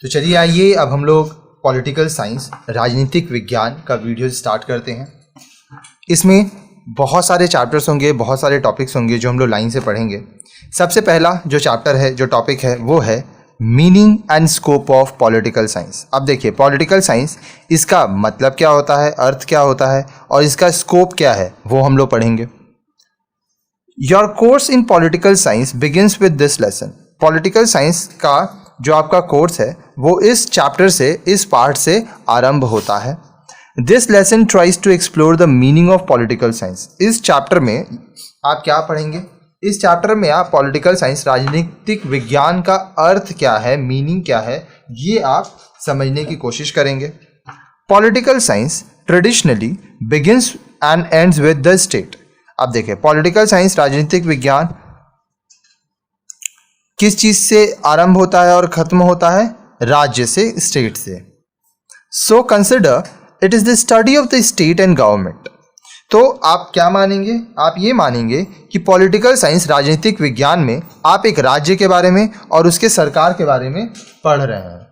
तो चलिए आइए अब हम लोग पॉलिटिकल साइंस राजनीतिक विज्ञान का वीडियो स्टार्ट करते हैं। इसमें बहुत सारे चैप्टर्स होंगे, बहुत सारे टॉपिक्स होंगे जो हम लोग लाइन से पढ़ेंगे। सबसे पहला जो चैप्टर है, जो टॉपिक है, वो है meaning and scope of political science. अब देखिए पॉलिटिकल साइंस, इसका मतलब क्या होता है, अर्थ क्या होता है और इसका स्कोप क्या है, वो हम लोग पढ़ेंगे। Your course in political science begins with this lesson. Political science का जो आपका कोर्स है वो इस चैप्टर से, इस पार्ट से आरंभ होता है। This lesson tries to explore the meaning of political science. इस चैप्टर में आप क्या पढ़ेंगे? इस चैप्टर में आप पॉलिटिकल साइंस, राजनीतिक विज्ञान का अर्थ क्या है, मीनिंग क्या है, ये आप समझने की कोशिश करेंगे। Political science traditionally begins and ends with the state. अब देखिए पॉलिटिकल साइंस, राजनीतिक विज्ञान किस चीज से आरंभ होता है और खत्म होता है? राज्य से, स्टेट से। So consider it is the study of the state and government. तो आप क्या मानेंगे? आप ये मानेंगे कि पॉलिटिकल साइंस, राजनीतिक विज्ञान में आप एक राज्य के बारे में और उसके सरकार के बारे में पढ़ रहे हैं।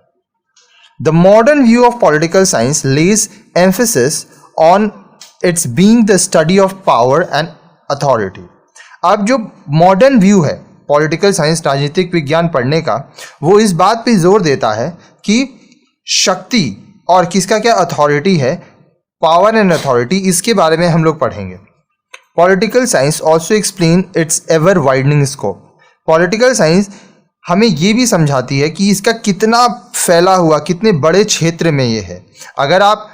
The modern view of political science lays emphasis on its being the study of power and authority. अब जो मॉडर्न व्यू है पॉलिटिकल साइंस, राजनीतिक विज्ञान पढ़ने का, वो इस बात पे जोर देता है कि शक्ति और किसका क्या अथॉरिटी है, पावर एंड अथॉरिटी, इसके बारे में हम लोग पढ़ेंगे। Political science also explain it's ever widening scope. Political science हमें ये भी समझाती है कि इसका कितना फैला हुआ, कितने बड़े क्षेत्र में ये है। अगर आप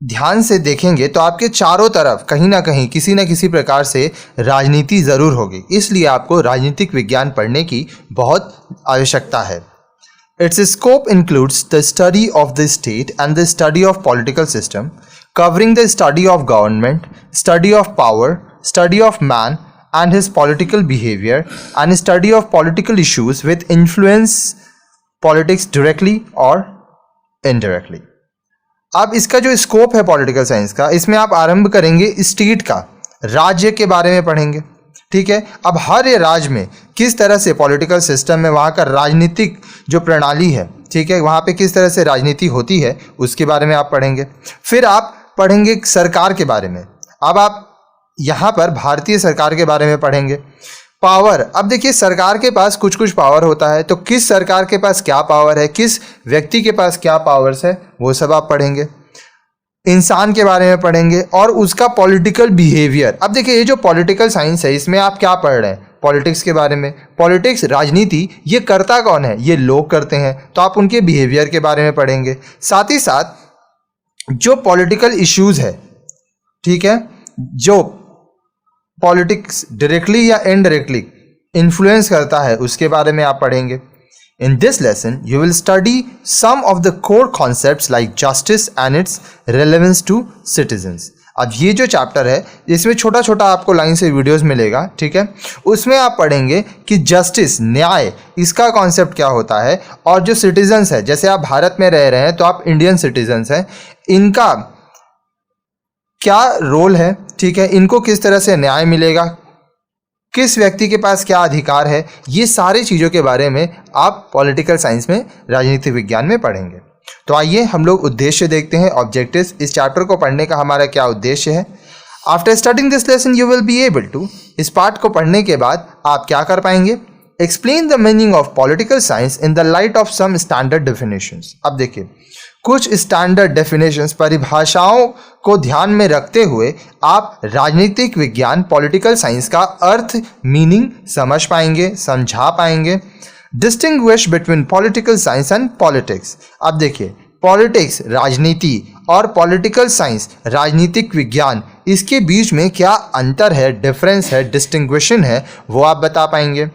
ध्यान से देखेंगे तो आपके चारों तरफ कहीं ना कहीं, किसी न किसी प्रकार से राजनीति जरूर होगी। इसलिए आपको राजनीतिक विज्ञान पढ़ने की बहुत आवश्यकता है। It's scope includes the study of the state and the study of political system, covering the study of government, study of power, study of man and his political behavior, and study of political issues with influence politics directly or indirectly. अब इसका जो scope है political science का, इसमें आप आरंभ करेंगे state का, राज्य के बारे में पढ़ेंगे। ठीक है, अब हर राज्य में किस तरह से पॉलिटिकल सिस्टम में वहाँ का राजनीतिक जो प्रणाली है, ठीक है, वहाँ पे किस तरह से राजनीति होती है, उसके बारे में आप पढ़ेंगे। फिर आप पढ़ेंगे सरकार के बारे में। अब आप यहाँ पर भारतीय सरकार के बारे में पढ़ेंगे। पावर, अब देखिए सरकार के पास कुछ कुछ पावर होता है, तो किस सरकार के पास क्या पावर है, किस व्यक्ति के पास क्या पावर्स है, वो सब आप पढ़ेंगे। इंसान के बारे में पढ़ेंगे और उसका पॉलिटिकल बिहेवियर। अब देखिए ये जो पॉलिटिकल साइंस है, इसमें आप क्या पढ़ रहे हैं? पॉलिटिक्स के बारे में। पॉलिटिक्स, राजनीति, ये करता कौन है? ये लोग करते हैं, तो आप उनके बिहेवियर के बारे में पढ़ेंगे। साथ ही साथ जो पॉलिटिकल इश्यूज है, ठीक है, जो पॉलिटिक्स डायरेक्टली या इनडायरेक्टली इन्फ्लुएंस करता है, उसके बारे में आप पढ़ेंगे। In this lesson you will study some of the core concepts like justice and its relevance to citizens. अब ये जो चैप्टर है, इसमें छोटा छोटा आपको लाइन से वीडियोस मिलेगा, ठीक है, उसमें आप पढ़ेंगे कि जस्टिस, न्याय, इसका कॉन्सेप्ट क्या होता है, और जो सिटीजन्स है, जैसे आप भारत में रह रहे हैं तो आप इंडियन सिटीजन्स हैं, इनका क्या रोल है, ठीक है, इनको किस तरह से न्याय मिलेगा, किस व्यक्ति के पास क्या अधिकार है, ये सारी चीज़ों के बारे में आप पॉलिटिकल साइंस में, राजनीतिक विज्ञान में पढ़ेंगे। तो आइए हम लोग उद्देश्य देखते हैं, ऑब्जेक्टिव्स। इस चैप्टर को पढ़ने का हमारा क्या उद्देश्य है। After studying this lesson you will be able to, इस पार्ट को पढ़ने के बाद आप क्या कर पाएंगे? Explain the meaning of political science in the light of some standard definitions. अब देखिए कुछ स्टैंडर्ड डेफिनेशंस, परिभाषाओं को ध्यान में रखते हुए आप राजनीतिक विज्ञान, पॉलिटिकल साइंस का अर्थ, मीनिंग समझ पाएंगे, समझा पाएंगे। Distinguish between political science and politics. अब देखिए पॉलिटिक्स, राजनीति, और पॉलिटिकल साइंस, राजनीतिक विज्ञान, इसके बीच में क्या अंतर है, डिफरेंस है, डिस्टिंग्विशन है, वो आप बता पाएंगे।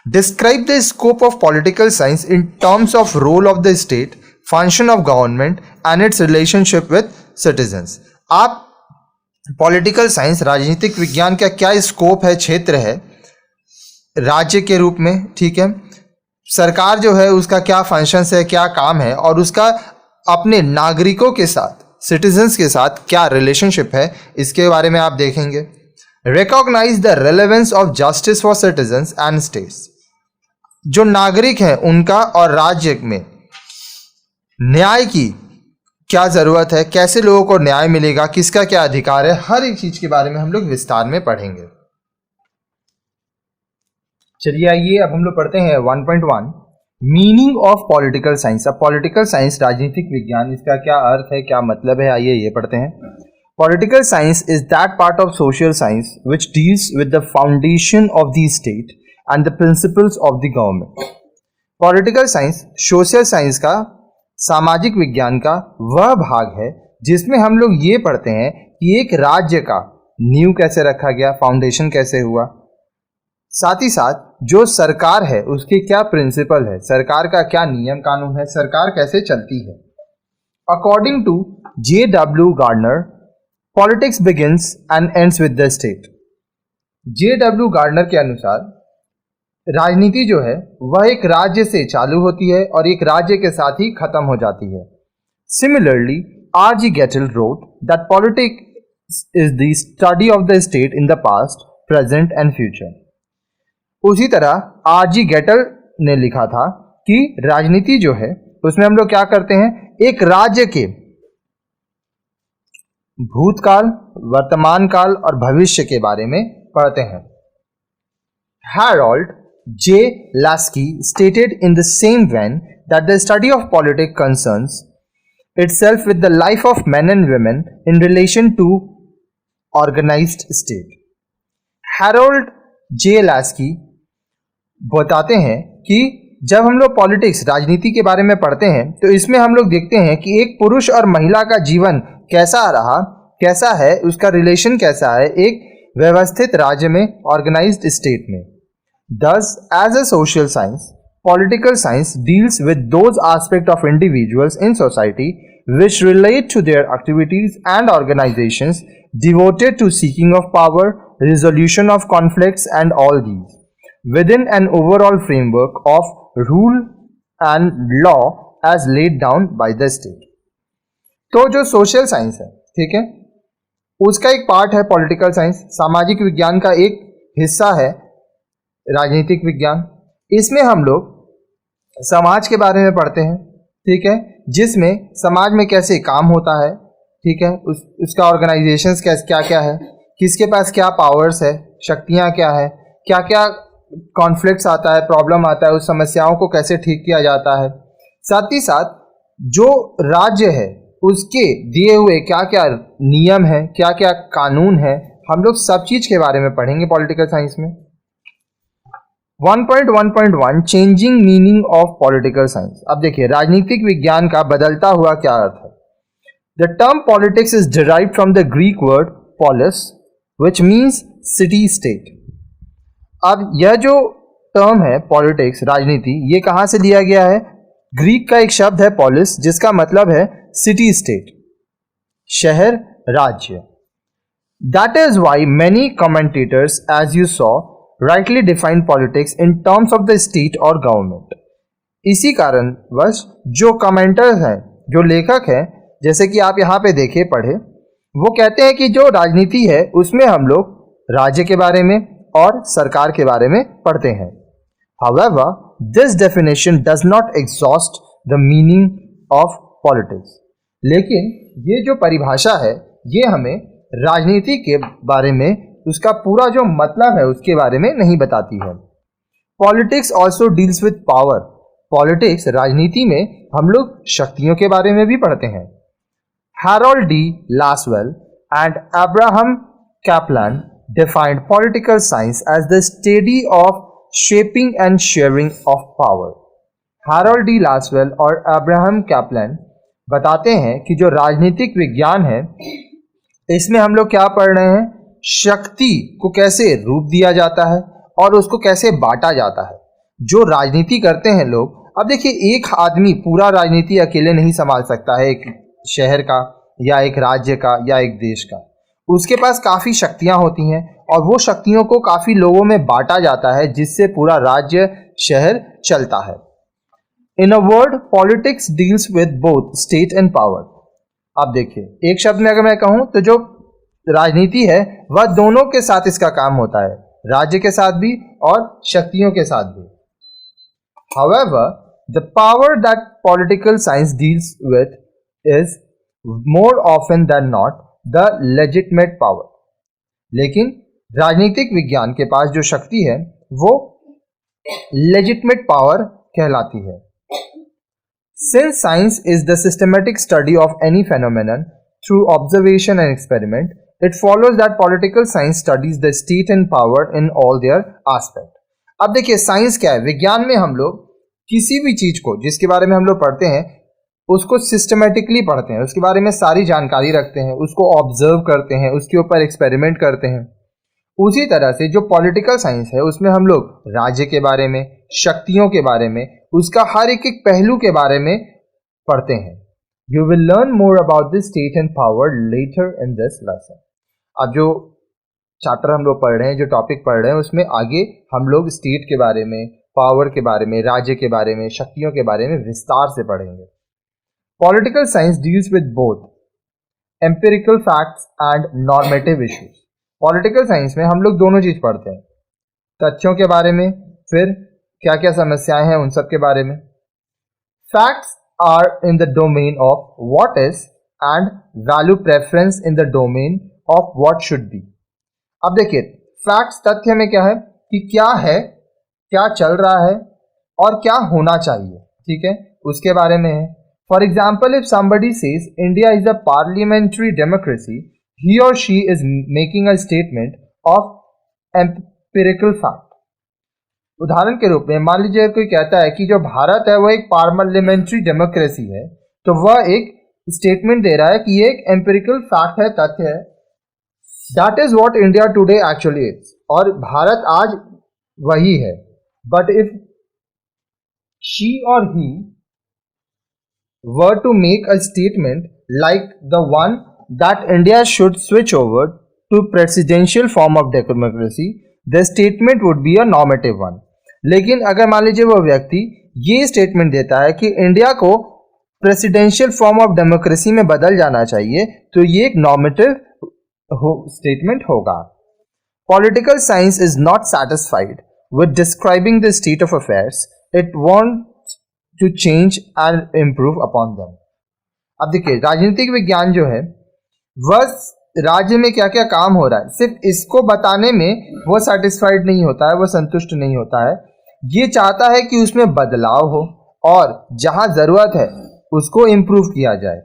Describe the scope of political science in terms of role of the state, function of government and its relationship with citizens. आप पॉलिटिकल साइंस, राजनीतिक विज्ञान का क्या स्कोप है, क्षेत्र है राज्य के रूप में, ठीक है, सरकार जो है उसका क्या फंक्शंस है, क्या काम है, और उसका अपने नागरिकों के साथ, सिटीजन्स के साथ क्या रिलेशनशिप है, इसके बारे में आप देखेंगे। Recognise the relevance of justice for citizens and states. जो नागरिक हैं उनका और राज्य में न्याय की क्या ज़रूरत है, कैसे लोगों को न्याय मिलेगा, किसका क्या अधिकार है, हर एक चीज़ के बारे में हम लोग विस्तार में पढ़ेंगे। चलिए आइए अब हम लोग पढ़ते हैं 1.1 मीनिंग ऑफ पॉलिटिकल साइंस। अब पॉलिटिकल साइंस राजनीतिक विज्ञान, इसका क्या अर्थ है, क्या मतलब है, आइए ये पढ़ते हैं। Political science is that part of social science which deals with the foundation of the state and the principles of the government. Political science social science का, सामाजिक विज्ञान का वह भाग है जिसमें हम लोग ये पढ़ते हैं कि एक राज्य का नींव कैसे रखा गया, फाउंडेशन कैसे हुआ, साथ ही साथ जो सरकार है उसके क्या प्रिंसिपल है, सरकार का क्या नियम कानून है, सरकार कैसे चलती है। According to J.W. Gardner, politics begins and ends with the state. J.W. Gardner के अनुसार राजनीति जो है वह एक राज्य से चालू होती है और एक राज्य के साथ ही खत्म हो जाती है। Similarly R.G. गेटल wrote that politics is the study of the state in the past, present and future। उसी तरह R.G. गेटल ने लिखा था कि राजनीति जो है उसमें हम लोग क्या करते हैं, एक राज्य के भूतकाल, वर्तमान काल और भविष्य के बारे में पढ़ते हैं। Harold J. Lasky stated in the same vein that the study of politics concerns itself with the life of men and women in relation to organized state। Harold J. Lasky बताते हैं कि जब हम लोग पॉलिटिक्स, राजनीति के बारे में पढ़ते हैं तो इसमें हम लोग देखते हैं कि एक पुरुष और महिला का जीवन कैसा रहा, कैसा है, उसका रिलेशन कैसा है एक व्यवस्थित राज्य में, ऑर्गेनाइज्ड स्टेट में। Thus, as a social science, political science deals with those aspects of individuals in society which relate to their activities and organizations devoted to seeking of power, resolution of conflicts and all these, within an overall framework of rule and law as laid down by the state। तो जो social science है, ठीक है, उसका एक part है political science, सामाजिक विज्ञान का एक हिस्सा है राजनीतिक विज्ञान। इसमें हम लोग समाज के बारे में पढ़ते हैं, ठीक है, जिसमें समाज में कैसे काम होता है, ठीक है, उसका ऑर्गेनाइजेशंस क्या क्या है, किसके पास क्या पावर्स है, शक्तियां क्या है, क्या क्या कॉन्फ्लिक्ट्स आता है, प्रॉब्लम आता है, उस समस्याओं को कैसे ठीक किया जाता है। साथ ही साथ जो राज्य है उसके दिए हुए क्या क्या नियम है, क्या क्या कानून है, हम लोग सब चीज के बारे में पढ़ेंगे पॉलिटिकल साइंस में। 1.1.1 changing meaning of political science. अब देखिए राजनीतिक विज्ञान का बदलता हुआ क्या अर्थ है। The term politics is derived from the Greek word polis which means city state. अब यह जो टर्म है पॉलिटिक्स, राजनीति, ये कहां से लिया गया है? ग्रीक का एक शब्द है पॉलिस जिसका मतलब है सिटी स्टेट, शहर, राज्य। That is why many commentators as you saw rightly define politics in terms of the state or government। इसी कारणवश जो कमेंटर्स हैं, जो लेखक हैं, जैसे कि आप यहाँ पे देखे पढ़े, वो कहते हैं कि जो राजनीति है उसमें हम लोग राज्य के बारे में और सरकार के बारे में पढ़ते हैं। However, this definition does not exhaust the meaning of politics। लेकिन ये जो परिभाषा है ये हमें राजनीति के बारे में, उसका पूरा जो मतलब है उसके बारे में नहीं बताती है। Politics also deals with power. Politics, राजनीति में हम लोग शक्तियों के बारे में भी पढ़ते हैं। Harold D Lasswell and Abraham Kaplan defined political science as the study of shaping and sharing of power. Harold D Lasswell और अब्राहम कैपलान बताते हैं कि जो राजनीतिक विज्ञान है इसमें हम लोग क्या पढ़ रहे हैं, शक्ति को कैसे रूप दिया जाता है और उसको कैसे बांटा जाता है। जो राजनीति करते हैं लोग, अब देखिए एक आदमी पूरा राजनीति अकेले नहीं संभाल सकता है, एक शहर का या एक राज्य का या एक देश का। उसके पास काफ़ी शक्तियां होती हैं और वो शक्तियों को काफ़ी लोगों में बांटा जाता है जिससे पूरा राज्य, शहर चलता है। In a word, politics deals with both state and power. अब देखिए एक शब्द में अगर मैं कहूँ तो जो राजनीति है वह दोनों के साथ इसका काम होता है, राज्य के साथ भी और शक्तियों के साथ भी। However, the power that political science deals with is more often than not the legitimate power. लेकिन राजनीतिक विज्ञान के पास जो शक्ति है वो legitimate power कहलाती है. Since science is the systematic study of any phenomenon through observation and experiment, it follows that political science studies the state and power in all their aspect. अब देखिए साइंस क्या है. विज्ञान में हम लोग किसी भी चीज को जिसके बारे में हम लोग पढ़ते हैं उसको सिस्टमेटिकली पढ़ते हैं, उसके बारे में सारी जानकारी रखते हैं, उसको ऑब्जर्व करते हैं, उसके ऊपर एक्सपेरिमेंट करते हैं. उसी तरह से जो पॉलिटिकल साइंस है उसमें हम लोग राज्य के बारे में, शक्तियों के बारे में, उसका हर एक पहलू के बारे में पढ़ते हैं. You will learn more about this state and power later in this lesson. अब जो चैप्टर हम लोग पढ़ रहे हैं, जो टॉपिक पढ़ रहे हैं, उसमें आगे हम लोग स्टेट के बारे में, पावर के बारे में, राज्य के बारे में, शक्तियों के बारे में विस्तार से पढ़ेंगे. Political science deals with both empirical facts and normative issues. Political science में हम लोग दोनों चीज पढ़ते हैं, तथ्यों के बारे में, फिर क्या क्या समस्याएं हैं उन सब के बारे में. Facts are in the domain of what is and value preference in the domain of what should be. अब देखिए फैक्ट्स तथ्य में क्या है कि क्या है, क्या चल रहा है और क्या होना चाहिए, ठीक है, उसके बारे में है. For example, if somebody says India is a parliamentary democracy, he or she is making a statement of empirical fact. उदाहरण के रूप में मान लीजिए कोई कहता है कि जो भारत है वो एक पार्लियामेंट्री डेमोक्रेसी है, तो वह एक स्टेटमेंट दे रहा है कि ये एक एम्पिरिकल फैक्ट है, तथ्य है. That is what India today actually is. और भारत आज वही है. बट इफ शी और ही were to make a statement like the one that India should switch over to presidential form of democracy, the statement would be a normative one. लेकिन अगर मान लीजिए वो व्यक्ति ये स्टेटमेंट देता है कि इंडिया को प्रेसिडेंशियल फॉर्म ऑफ डेमोक्रेसी में बदल जाना चाहिए, तो ये एक नॉर्मेटिव स्टेटमेंट होगा. Political science is not satisfied with describing the state of affairs. It wants to change and improve upon them. अब देखिए राजनीतिक विज्ञान जो है वह राज्य में क्या क्या काम हो रहा है सिर्फ इसको बताने में वो सेटिस्फाइड नहीं होता है, वो संतुष्ट नहीं होता है. ये चाहता है कि उसमें बदलाव हो और जहां जरूरत है उसको इम्प्रूव किया जाए.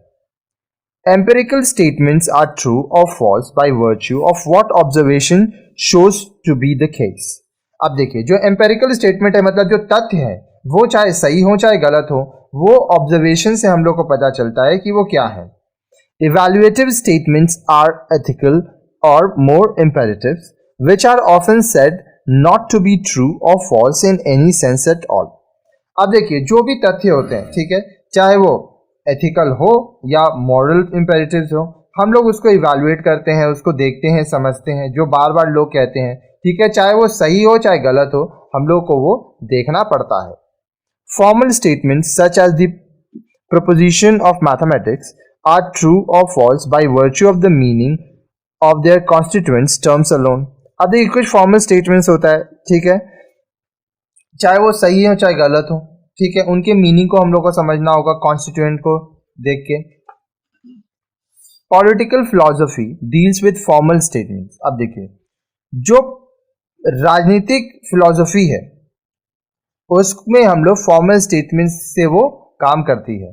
Empirical statements are true or false by virtue of what observation shows to be the case. अब देखिए जो एम्पेरिकल स्टेटमेंट है मतलब जो तथ्य है वो चाहे सही हो चाहे गलत हो, वो ऑब्जर्वेशन से हम लोग को पता चलता है कि वो क्या है. Evaluative statements are ethical or moral imperatives which are often said not to be true or false in any sense at all. अब देखिए जो भी तथ्य होते हैं, ठीक है, चाहे वो एथिकल हो या मॉरल इम्पेरेटिव्स हो, हम लोग उसको इवैल्यूएट करते हैं, उसको देखते हैं, समझते हैं. जो बार बार लोग कहते हैं, ठीक है, चाहे वो सही हो चाहे गलत हो, हम लोग को वो देखना पड़ता है. Formal statements such as the proposition of mathematics are true or false by virtue of the meaning of their constituents terms alone. अब देखिए कुछ फॉर्मल स्टेटमेंट्स होता है, ठीक है, चाहे वो सही हो चाहे गलत हो, ठीक है, उनके मीनिंग को हम लोग को समझना होगा कॉन्स्टिट्यूएंट को देख के. Political philosophy deals with formal statements. अब देखिए जो राजनीतिक फिलॉसफी है उसमें हम लोग फॉर्मल स्टेटमेंट्स से वो काम करती है.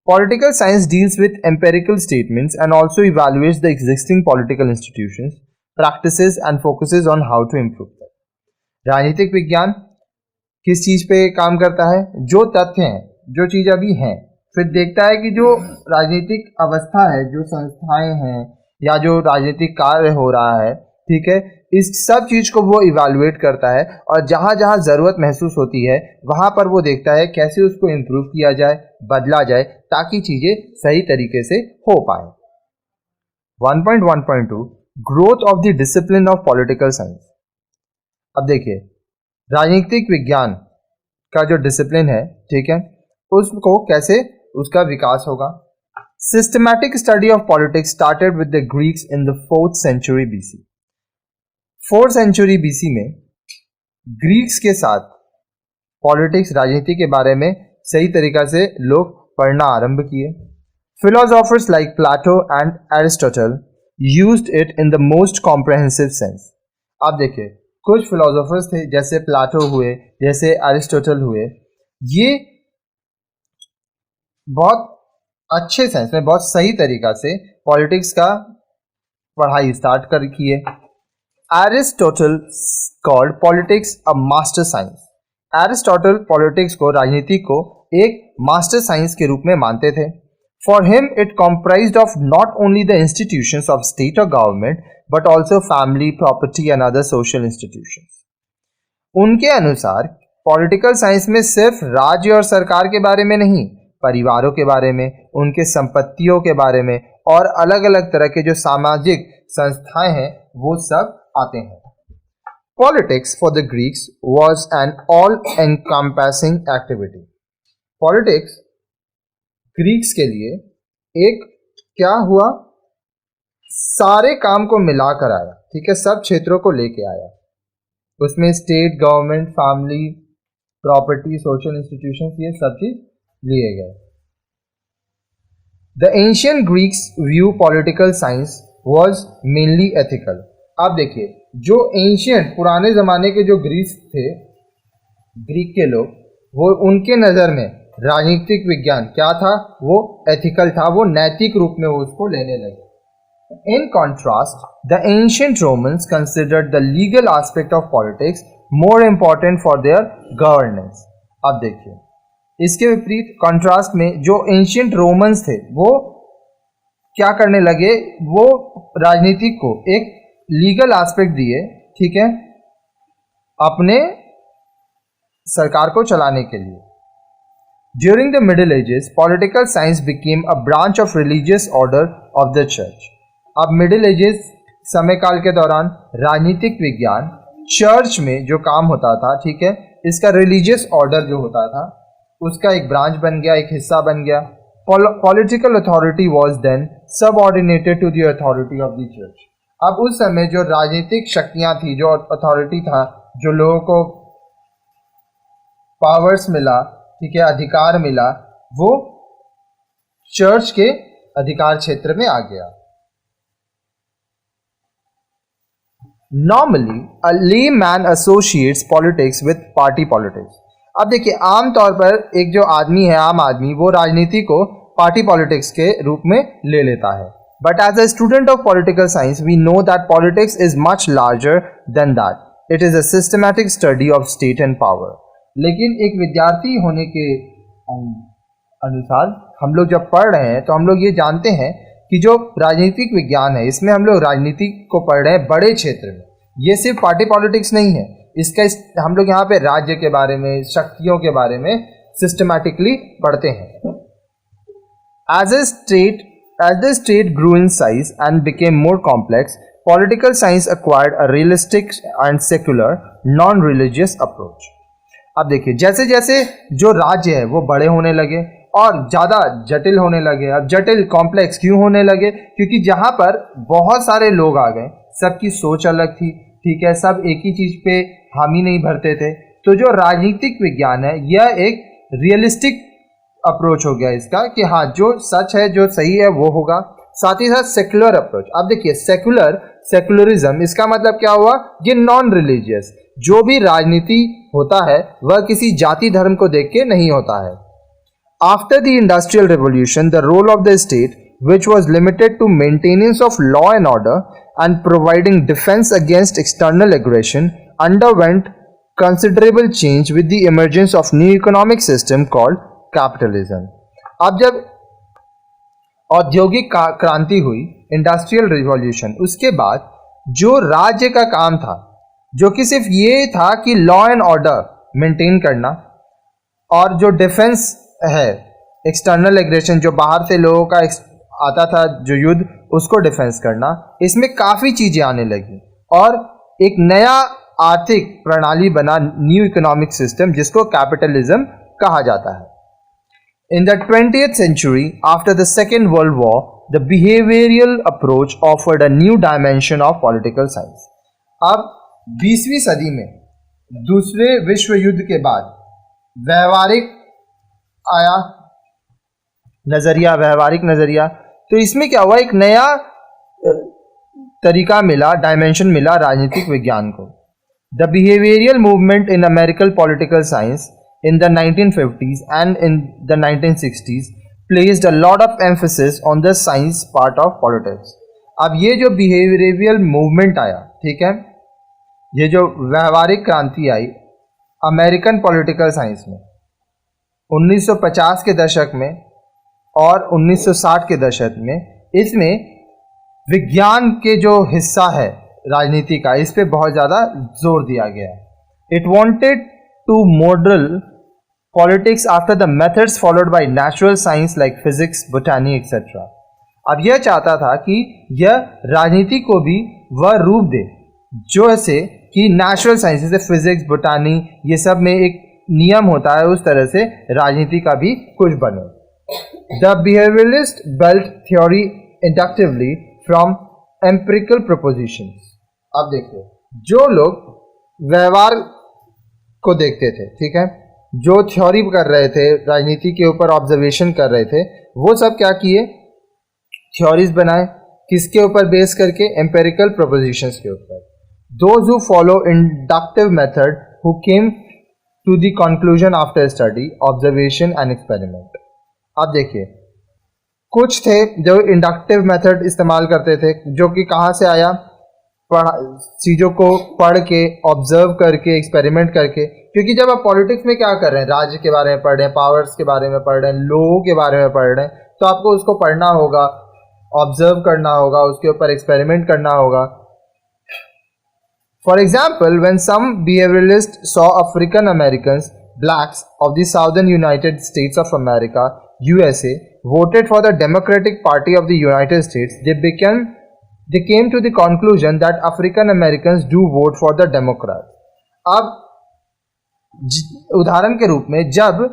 Political science deals with empirical statements and also evaluates the existing political institutions, practices and focuses on how to improve that. राजनीतिक विज्ञान किस चीज पे काम करता है? जो तथ्य हैं, जो चीज अभी हैं, फिर देखता है कि जो राजनीतिक अवस्था है, जो संस्थाएं हैं या जो राजनीतिक कार्य हो रहा है, ठीक है, इस सब चीज को वो इवैल्यूएट करता है और जहां जहां जरूरत महसूस होती है वहां पर वो देखता है कैसे उसको इम्प्रूव किया जाए, बदला जाए, ताकि चीजें सही तरीके से हो पाए. 1.1.2 growth of the discipline of political science. अब देखिए राजनीतिक विज्ञान का जो डिसिप्लिन है, ठीक है, उसको कैसे उसका विकास होगा. Systematic study of politics started with the Greeks in the 4th century BC. 4th century BC में ग्रीक्स के साथ पॉलिटिक्स राजनीति के बारे में सही तरीका से लोग पढ़ना आरंभ किए। Philosophers like Plato and Aristotle used it in the most comprehensive sense. आप देखिए कुछ फिलोसोफर्स थे जैसे प्लेटो हुए, जैसे एरिस्टोटल हुए, ये बहुत अच्छे सेंस में, बहुत सही तरीका से पॉलिटिक्स का पढ़ाई स्टार्ट कर किए। Aristotle called politics a master science. Aristotle politics को, राजनीति को एक मास्टर साइंस के रूप में मानते थे। For him it comprised of not only the institutions of state or government but also family, property and other social institutions. उनके अनुसार पॉलिटिकल साइंस में सिर्फ राज्य और सरकार के बारे में नहीं, परिवारों के बारे में, उनके संपत्तियों के बारे में और अलग अलग तरह के जो सामाजिक संस्थाएं हैं वो सब आते हैं। Politics for the Greeks was an all encompassing activity. Politics Greeks के लिए एक क्या हुआ, सारे काम को मिलाकर आया, ठीक है, सब क्षेत्रों को लेके आया। उसमें state, government, family, property, social institutions, ये सब चीज लिए गए। The ancient Greeks view political science was mainly ethical. आप देखिए जो एंशियंट पुराने जमाने के जो ग्रीक्स थे, ग्रीक के लोग, वो उनके नज़र में राजनीतिक विज्ञान क्या था, वो एथिकल था, वो नैतिक रूप में वो उसको लेने लगे। In contrast the ancient Romans considered the legal aspect of politics more important for their governance. अब देखिए इसके विपरीत कॉन्ट्रास्ट में जो एंशियंट रोमन्स थे वो क्या करने लगे, वो राजनीति को एक लीगल एस्पेक्ट दिए, ठीक है, अपने सरकार को चलाने के लिए। During the Middle Ages, political science became a branch of religious order of the church. अब मिडिल एजेस समय काल के दौरान राजनीतिक विज्ञान चर्च में जो काम होता था, ठीक है, इसका रिलीजियस ऑर्डर जो होता था उसका एक ब्रांच बन गया, एक हिस्सा बन गया। Political authority was then subordinated to the authority of the church. अब उस समय जो राजनीतिक शक्तियां थी, जो अथॉरिटी था, जो लोगों को पावर्स मिला, ठीक है, अधिकार मिला, वो चर्च के अधिकार क्षेत्र में आ गया। Normally a layman associates politics with party politics. अब देखिए आमतौर पर एक जो आदमी है, आम आदमी, वो राजनीति को पार्टी पॉलिटिक्स के रूप में ले लेता है। But as a student of political science we know that politics is much larger than that. It is a systematic study of state and power. लेकिन एक विद्यार्थी होने के अनुसार हम लोग जब पढ़ रहे हैं तो हम लोग ये जानते हैं कि जो राजनीतिक विज्ञान है इसमें हम लोग राजनीति को पढ़ रहे हैं बड़े क्षेत्र में। ये सिर्फ पार्टी पॉलिटिक्स नहीं है, इसका हम लोग यहाँ पे राज्य के बारे में, शक्तियों के बारे में सिस्टमैटिकली पढ़ते हैं। As the state grew in size and became more complex, political science acquired a realistic and secular, non-religious approach. अब देखिए जैसे जैसे जो राज्य है वो बड़े होने लगे और ज़्यादा जटिल होने लगे। अब जटिल, कॉम्प्लेक्स क्यों होने लगे? क्योंकि जहाँ पर बहुत सारे लोग आ गए, सबकी सोच अलग थी, ठीक है, सब एक ही चीज़ पे हामी नहीं भरते थे। तो जो राजनीतिक विज्ञान है यह एक रियलिस्टिक अप्रोच हो गया इसका कि हाँ जो सच है, जो सही है वो होगा। साथ ही साथ सेक्युलर अप्रोच। अब देखिए सेक्युलरिज्म, इसका मतलब क्या हुआ, ये नॉन रिलीजियस, जो भी राजनीति होता है वह किसी जाति धर्म को देख के नहीं होता है। After the industrial revolution the role of the state which was limited to maintenance of law and order and providing defense against external aggression underwent considerable change with the emergence of new economic system called capitalism. अब जब औद्योगिक क्रांति हुई, industrial revolution, उसके बाद जो राज्य का काम था, जो कि सिर्फ ये था कि लॉ एंड ऑर्डर मेंटेन करना और जो डिफेंस है, एक्सटर्नल एग्रेशन, जो बाहर से लोगों का आता था जो युद्ध, उसको डिफेंस करना, इसमें काफ़ी चीज़ें आने लगी और एक नया आर्थिक प्रणाली बना, न्यू इकोनॉमिक सिस्टम, जिसको कैपिटलिज्म कहा जाता है। In the 20th century, after the Second World War, the behavioral approach offered a new dimension of political science. अब 20वीं सदी में, दूसरे विश्व युद्ध के बाद, व्यवहारिक आया नजरिया, व्यवहारिक नजरिया। तो इसमें क्या हुआ, एक नया तरीका मिला, डायमेंशन मिला राजनीतिक विज्ञान को। The behavioural movement in American political science in the 1950s and in the 1960s placed a lot of emphasis on the science part of politics। अब ये जो behavioral movement आया, ठीक है, ये जो व्यवहारिक क्रांति आई अमेरिकन पॉलिटिकल साइंस में 1950 के दशक में और 1960 के दशक में, इसमें विज्ञान के जो हिस्सा है राजनीति का, इस पे बहुत ज़्यादा जोर दिया गया। It wanted to model politics after the methods followed by natural science like physics, botany etcetera. अब यह चाहता था कि यह राजनीति को भी वह रूप दे जो ऐसे कि नेचुरल साइंस जैसे फिजिक्स, बोटानी, ये सब में एक नियम होता है, उस तरह से राजनीति का भी कुछ बने। The behaviouralist built theory inductively from empirical propositions. अब देखिए, जो लोग व्यवहार को देखते थे, ठीक है, जो थ्योरी कर रहे थे, राजनीति के ऊपर ऑब्जर्वेशन कर रहे थे, वो सब क्या किए, थ्योरीज बनाए। किसके ऊपर बेस करके, एम्पिरिकल प्रोपोजिशंस के ऊपर। Those who follow inductive method who came to the conclusion after study, observation and experiment. अब देखिए, कुछ थे जो इंडक्टिव मेथड इस्तेमाल करते थे, जो कि कहाँ से आया, चीज़ों को पढ़ के, ऑब्जर्व करके, एक्सपेरिमेंट करके। क्योंकि जब आप पॉलिटिक्स में क्या कर रहे हैं, राज्य के बारे में पढ़ रहे हैं, पावर्स के बारे में पढ़ रहे हैं, लोगों के बारे में पढ़ रहे हैं, तो आपको उसको पढ़ना होगा, ऑब्जर्व करना होगा, उसके ऊपर एक्सपेरिमेंट करना होगा। For example, when some behaviouralist saw African Americans, blacks of the southern United States of America, USA, voted for the Democratic Party of the United States, they came to the conclusion that African Americans do vote for the Democrats। अब उदाहरण के रूप में, जब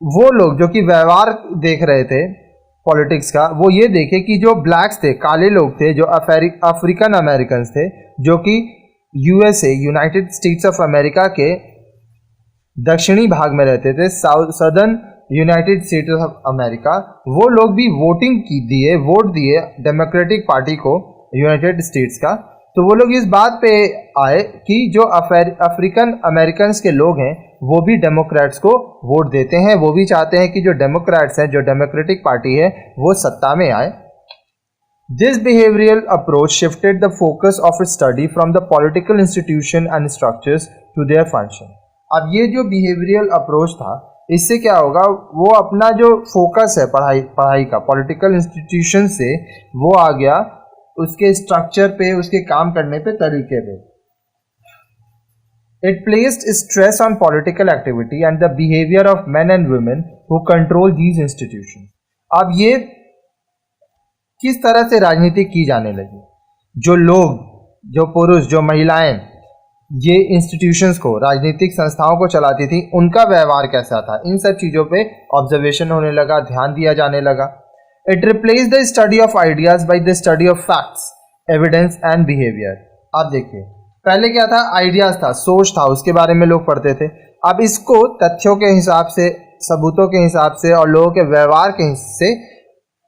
वो लोग जो कि व्यवहार देख रहे थे पॉलिटिक्स का, वो ये देखे कि जो ब्लैक्स थे, काले लोग थे, जो अफ्रीकन अमेरिकन थे, जो कि USA, United States of America के दक्षिणी भाग में रहते थे, southern United States of America, वो लोग भी वोट दिए डेमोक्रेटिक पार्टी को यूनाइटेड स्टेट्स का। तो वो लोग इस बात पे आए कि जो अफ्रीकन अमेरिकन के लोग हैं, वो भी डेमोक्रेट्स को वोट देते हैं, वो भी चाहते हैं कि जो डेमोक्रेट्स हैं, जो डेमोक्रेटिक पार्टी है, वो सत्ता में आए। This behavioural approach shifted the focus of study from the political institution and structures to their function. अब ये जो बिहेवियरल अप्रोच था, इससे क्या होगा, वो अपना जो फोकस है पढ़ाई का, पॉलिटिकल इंस्टीट्यूशन से वो आ गया उसके स्ट्रक्चर पे, उसके काम करने पे, तरीके पे। It placed stress on political activity and the behaviour of main and women who control these institution. अब ये किस तरह से राजनीति की जाने लगी, जो लोग, जो पुरुष, जो महिलाएं ये इंस्टीट्यूशंस को, राजनीतिक संस्थाओं को चलाती थी, उनका व्यवहार कैसा था, इन सब चीज़ों पे ऑब्जर्वेशन होने लगा, ध्यान दिया जाने लगा। It replace the study of ideas by the study of facts, evidence and behaviour. अब देखिए, पहले क्या था, आइडियाज था, सोच था, उसके बारे में लोग पढ़ते थे। अब इसको तथ्यों के हिसाब से, सबूतों के हिसाब से और लोगों के व्यवहार के हिस्से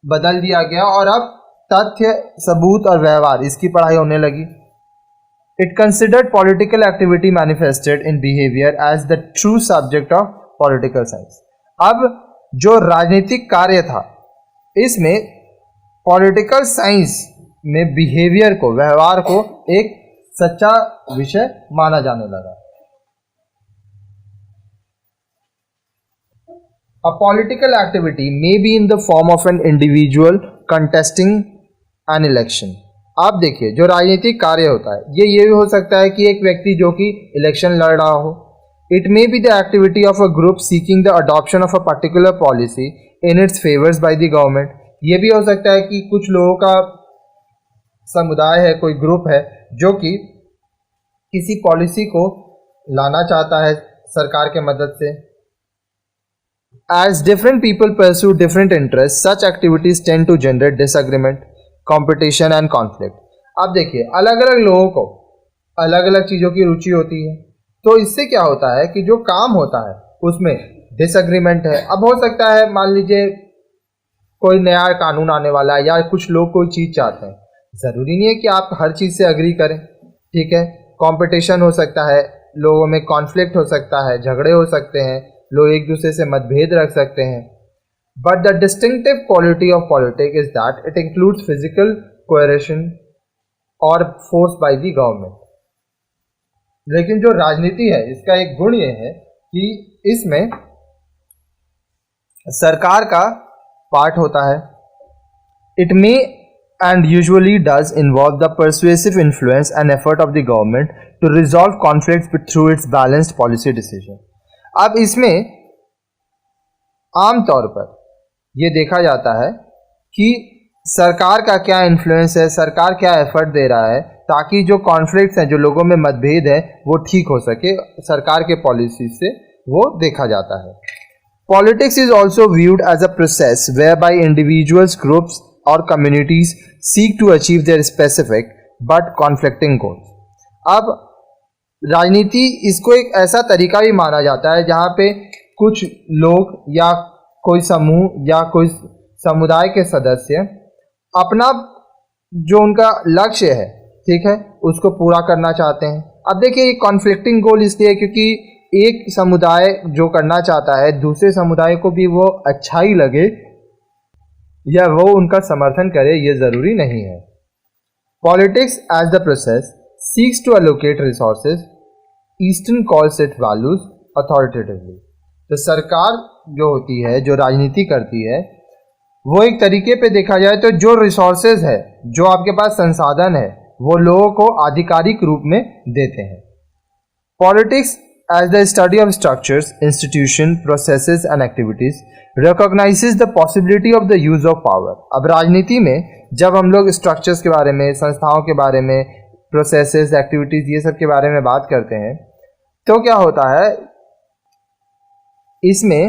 बदल दिया गया, और अब तथ्य, सबूत और व्यवहार, इसकी पढ़ाई होने लगी। It considered political activity manifested in behavior as the true subject of political science। अब जो राजनीतिक कार्य था, इसमें पॉलिटिकल साइंस में बिहेवियर को, व्यवहार को एक सच्चा विषय माना जाने लगा। A political activity may be in the form of an individual contesting an election। आप देखिए, जो राजनीतिक कार्य होता है, ये भी हो सकता है कि एक व्यक्ति जो कि इलेक्शन लड़ रहा हो। It may be the activity of a group seeking the adoption of a particular policy in its favours by the government. ये भी हो सकता है कि कुछ लोगों का समुदाय है, कोई ग्रुप है, जो कि किसी पॉलिसी को लाना चाहता है सरकार के मदद से। As different people pursue different interests, such activities tend to generate disagreement, competition and conflict। अब देखिए, अलग अलग लोगों को अलग अलग चीज़ों की रुचि होती है, तो इससे क्या होता है कि जो काम होता है उसमें डिसएग्रीमेंट है। अब हो सकता है मान लीजिए कोई नया कानून आने वाला है या कुछ लोग कोई चीज़ चाहते हैं, ज़रूरी नहीं है कि आप हर चीज़ से एग्री करें, ठीक है। कंपटीशन हो सकता है, लोगों में कॉन्फ्लिक्ट हो सकता है, झगड़े हो सकते हैं, लोग एक दूसरे से मतभेद रख सकते हैं। But the distinctive quality of politics is that it includes physical coercion और फोर्स बाय द गवर्नमेंट। लेकिन जो राजनीति है इसका एक गुण ये है कि इसमें सरकार का पार्ट होता है। It may and usually does involve the persuasive influence and effort of the government to resolve conflicts through its balanced policy decision। अब इसमें आम तौर पर यह देखा जाता है कि सरकार का क्या इन्फ्लुएंस है, सरकार क्या एफर्ट दे रहा है ताकि जो कॉन्फ्लिक्ट्स हैं, जो लोगों में मतभेद है, वो ठीक हो सके। सरकार के पॉलिसी से वो देखा जाता है। Politics is also viewed as a process whereby individuals, groups और communities seek to achieve their specific but conflicting goals। अब राजनीति इसको एक ऐसा तरीका भी माना जाता है जहाँ पे कुछ लोग या कोई समूह या कोई समुदाय के सदस्य अपना जो उनका लक्ष्य है, ठीक है, उसको पूरा करना चाहते हैं। अब देखिए ये कॉन्फ्लिक्टिंग गोल इसलिए क्योंकि एक समुदाय जो करना चाहता है दूसरे समुदाय को भी वो अच्छा ही लगे या वो उनका समर्थन करे, ये जरूरी नहीं है। Politics as the process seeks to allocate resources, Easton calls it values authoritatively. तो सरकार जो होती है, जो राजनीति करती है, वो एक तरीके पे देखा जाए तो जो रिसोर्सेज है, जो आपके पास संसाधन है, वो लोगों को आधिकारिक रूप में देते हैं। Politics as the study of structures, institution, processes and activities recognizes the possibility of the use of power। अब राजनीति में जब हम लोग स्ट्रक्चर्स के बारे में, संस्थाओं के बारे में, प्रोसेसेस, एक्टिविटीज, ये सब के बारे में बात करते हैं तो क्या होता है, इसमें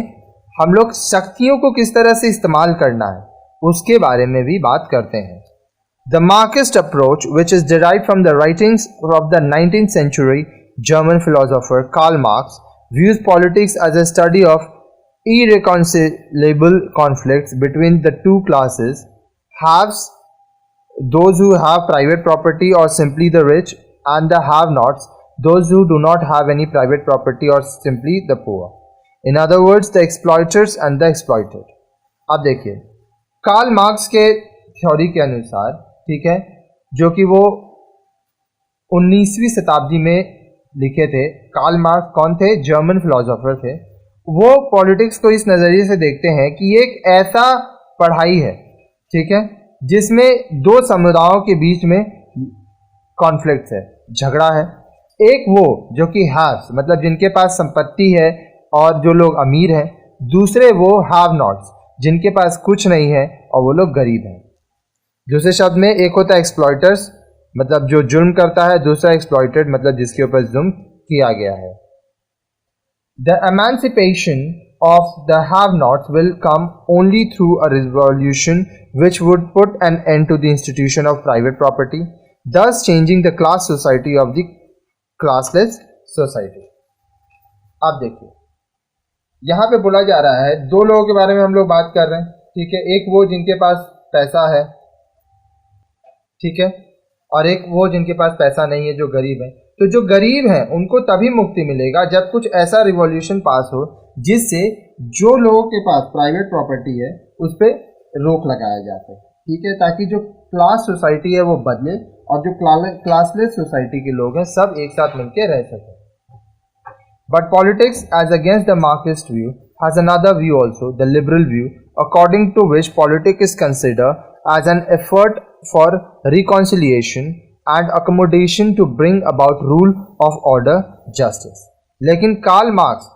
हम लोग शक्तियों को किस तरह से इस्तेमाल करना है उसके बारे में भी बात करते हैं। The Marxist approach, which is derived from the writings of the 19th century German philosopher Karl Marx, views politics as a study of irreconcilable conflicts between the two classes, haves, those who have private property or simply the rich, and the have-nots, those who do not have any private property or simply the poor। In other words, the exploiters and the exploited। अब देखिए Karl Marx के theory के अनुसार, ठीक है, जो कि वो 19वीं शताब्दी में लिखे थे। कार्ल मार्क्स कौन थे? जर्मन फिलोसोफर थे। वो पॉलिटिक्स को इस नज़रिए से देखते हैं कि ये एक ऐसा पढ़ाई है, ठीक है, जिसमें दो समुदायों के बीच में कॉन्फ्लिक्ट है, झगड़ा है। एक वो जो कि हैव्स, मतलब जिनके पास संपत्ति है और जो लोग अमीर हैं, दूसरे वो हैव नॉट्स, जिनके पास कुछ नहीं है और वो लोग गरीब हैं। दूसरे शब्द में एक होता है एक्सप्लॉइटर्स, मतलब जो जुर्म करता है, दूसरा एक्सप्लॉइटेड, मतलब जिसके ऊपर जुर्म किया गया है। The emancipation of the have nots will come only through a revolution which would put an end to the institution of private property, thus changing the class society of the classless society। आप देखिए यहाँ पे बोला जा रहा है, दो लोगों के बारे में हम लोग बात कर रहे हैं, ठीक है, एक वो जिनके पास पैसा है, ठीक है, और एक वो जिनके पास पैसा नहीं है, जो गरीब है। तो जो गरीब हैं उनको तभी मुक्ति मिलेगा जब कुछ ऐसा रिवॉल्यूशन पास हो जिससे जो लोगों के पास प्राइवेट प्रॉपर्टी है उस पर रोक लगाया जा सके, ठीक है, ताकि जो क्लास सोसाइटी है वो बदले और जो क्लासलेस सोसाइटी के लोग हैं सब एक साथ मिलकर रह सकें। But politics as against the Marxist view has another view also, the liberal view, according to which politics is considered as an effort for reconciliation and accommodation to bring about rule of order, justice। लेकिन Karl Marx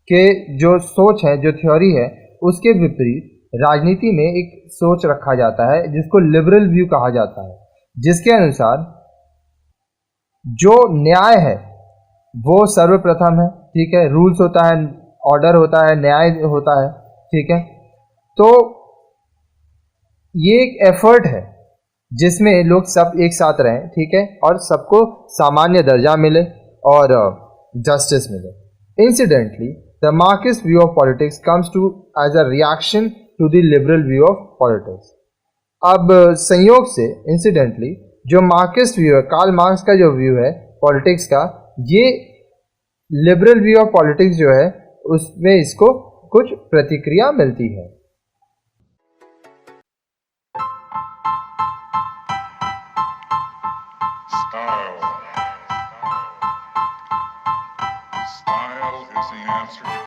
के जो सोच है, जो theory है, उसके विपरीत राजनीति में एक सोच रखा जाता है जिसको लिबरल व्यू कहा जाता है, जिसके अनुसार जो न्याय है वो सर्वप्रथम है, ठीक है, रूल्स होता है, ऑर्डर होता है, न्याय होता है, ठीक है। तो ये एक एफर्ट है जिसमें लोग सब एक साथ रहें, ठीक है, और सबको सामान्य दर्जा मिले और जस्टिस मिले। Incidentally the Marxist view of politics comes to as a reaction to the liberal view of politics. अब संयोग से इंसिडेंटली जो मार्क्सिस्ट व्यू है, कार्ल मार्क्स का जो व्यू है पॉलिटिक्स का, ये लिबरल व्यू ऑफ पॉलिटिक्स जो है उसमें इसको कुछ प्रतिक्रिया मिलती है। Style. Style is the answer.